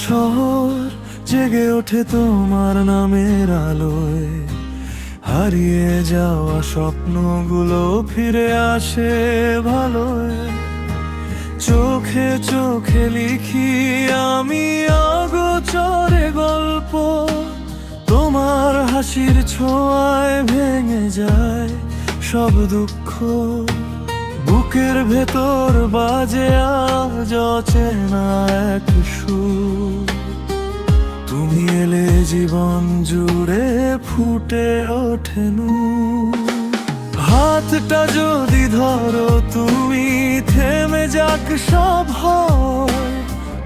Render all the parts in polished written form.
শহর জেগে ওঠে তোমার নামের আলোয়, হারিয়ে যাওয়া স্বপ্নগুলো ফিরে আসে ভালোয়। চোখে চোখে লিখি আমি অগোচরে গল্প, তোমার হাসির ছোঁয়ায় ভেঙে যায় সব দুঃখ। বুকের ভেতর বাজে আজ অচেনা এক সুর, তুমি এলে জীবন জুড়ে ফুটে ওঠে নূর। হাতটা যদি ধরো তুমি, থেমে যাক সব হয়,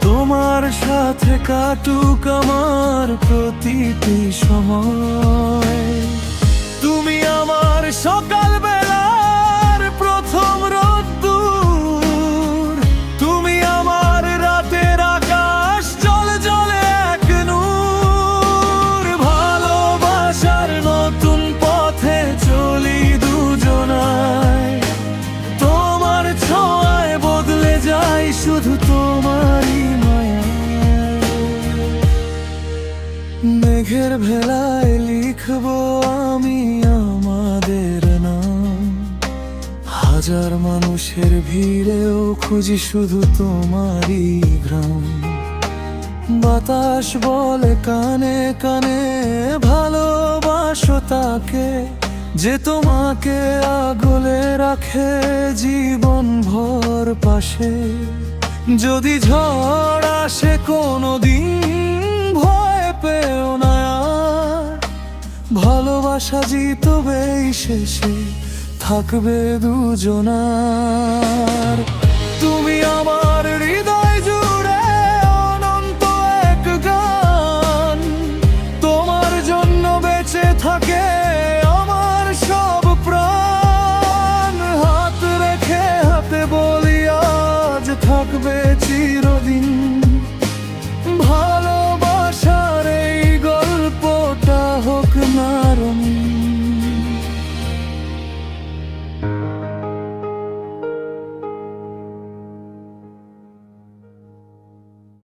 তোমার সাথে কাটুক আমার প্রতিটি সময়। তুমি আমার সকাল বেলার প্রথম রোদ্দুর, তুমি আমার রাতের আকাশ জলে জলে এক নূর। ভালোবাসার নতুন পথে চলি দুজনায়, তোমার ছোঁয়ায় বদলে যায় শুধু তোমারই মায়া। মেঘের ভেলায় লিখবো আমি আমাদের নাম, হাজার মানুষের ভিড়েও খুঁজি শুধু তোমারই গ্রাম। বাতাস বলে কানে কানে ভালোবাসো তাকে, যে তোমাকে আগলে রাখে জীবন ভর পাশে। যদি ঝড় আসে কোনোদিন ভয় পেও না আর, ভালোবাসা জিতবে শেষে থাকবে দুজনার।